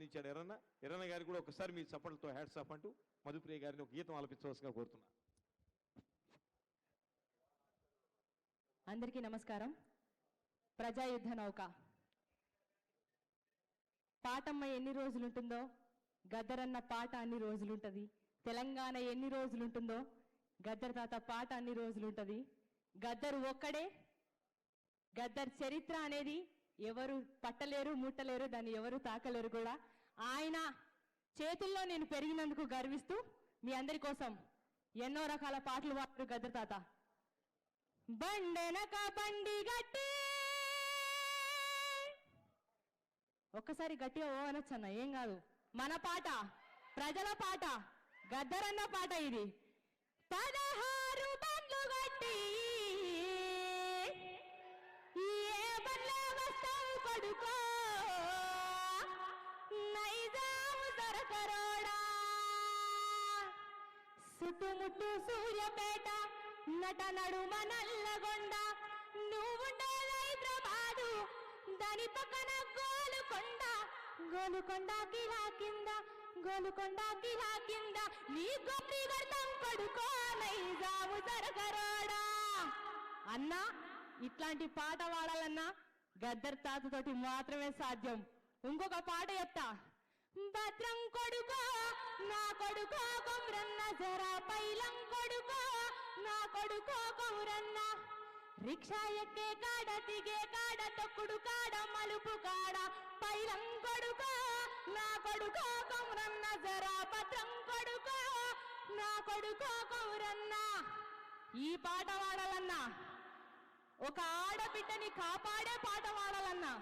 అందించాడు ఎర్రన్న గారికి కూడా ఒకసారి మీ చప్పట్లతో హ్యాట్స్ ఆఫ్ అంటూ మధుప్రియ గారిని ఒక గీతం ఆలపించవలసిగా కోరుతున్నా. అందరికీ నమస్కారం. ప్రజాయుద్ధ నౌక పాటమ్మ ఎన్ని రోజులుంటుందో గద్దరన్న పాట అన్ని రోజులుంటది. తెలంగాణ ఎన్ని రోజులుంటుందో గద్దర్ తాత పాట అన్ని రోజులుంటది. గద్దరు ఒక్కడే. గద్దర్ చరిత్ర అనేది ఎవరు పట్టలేరు, ముట్టలేరు, దాన్ని ఎవరు తాకలేరు కూడా. ఆయన చేతుల్లో నేను పెరిగినందుకు గర్విస్తూ మీ అందరి కోసం ఎన్నో రకాల పాటలు పాడారు గద్దర్ తాత. బండెనక బండి గట్టి, ఒక్కసారి గట్టిగా ఓ అనొచ్చన్న, ఏం కాదు. మన పాట, ప్రజల పాట, గద్దరన్న పాట ఇది. 16 బండ్లు గట్టి ఏ బండ్లో వస్తావు కొడుకో, నైజాము దొరకరోడా, చుట్టుముట్టు సూర్యపేట, నట నడుమ నల్లగొండ, నువ్వుండేది హైదరాబాదు, దాని పక్కన గోలుకొండ, గోలుకొండ కిలా కింద, గోలుకొండ కిలా కింద, నీ గొప్పి గడతాం కొడుకో, నైజాము దొరకరోడా. అన్నా ఇట్లాంటి పాట పాడాలన్నా గద్దర్ తాతతోటి మాత్రమే సాధ్యం. ఇంకొక పాట చెప్తా. భద్రం కొడుకో నా కొడుకో కొమ్రన్న, జరా పైలం కొడుకో నా కొడుకో కొమ్రన్న, రిక్షా ఎక్కే కాడ, దిగే కాడ, తొక్కుడు కాడ, మలుపు కాడ, పైలం కొడుకో నా కొడుకో కొమ్రన్న, జరా భద్రం కొడుకో నా కొడుకో కొమ్రన్న. ఈ పాట పాడాలన్నా, ఒక ఆడబిడ్డని కాపాడే పాట పాడాలన్నా,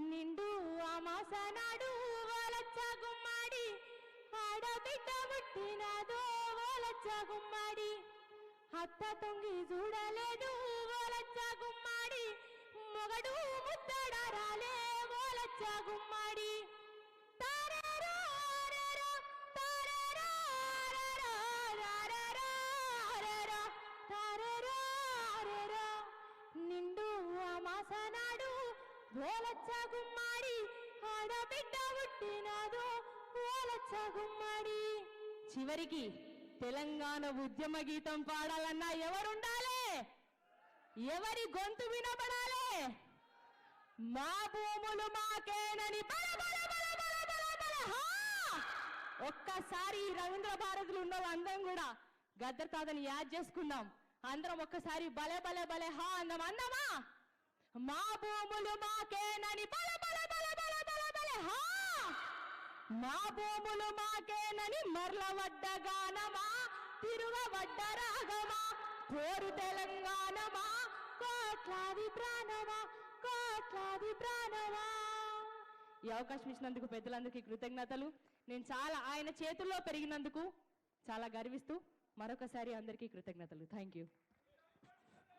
నిండు అమాసనాడు ఓలచ్చ గుమ్మాడి, ఆడబిడ్డ పుట్టినదో ఓలచ్చ గుమ్మాడి, అత్త తొంగి చూడలేదు ఓలచ్చ గుమ్మాడి, మొగడు ముద్దడారాలే ఓలచ్చ గుమ్మాడి. నిండు అమాసనాడు ఓలచ్చ గుమ్మాడి, ఆడబిడ్డ పుట్టినదో ఓలచ్చ గుమ్మాడి. చివరికి తెలంగాణ ఉద్యమ గీతం పాడాలన్నా ఎవరుండాలి? ఎవరి గొంతు వినబడాలి? మా భూములు మాకేనని బల బల బల బల బల బల హా! ఒక్కసారి రవీంద్ర భారతిలో ఉన్న అందరం కూడా గద్దర్ తాతని యాద్ చేసుకుందాం. అందరం ఒక్కసారి బలే బలే బలే హా అందం అందమా. మా భూములు మాకేనని బల బల బల బల బల బల హా, మా భూములు మాకేనని మర్లవడ్డ గానమా, తిరుగవడ్డ రాగమా, పోరు తెలంగాణమా, కోట్లాది ప్రాణమా, కోట్లాది ప్రాణమా. ఈ అవకాశం ఇచ్చినందుకు పెద్దలందరికీ కృతజ్ఞతలు. నేను చాలా ఆయన చేతుల్లో పెరిగినందుకు చాలా గర్విస్తూ మరొకసారి అందరికీ కృతజ్ఞతలు. Thank you.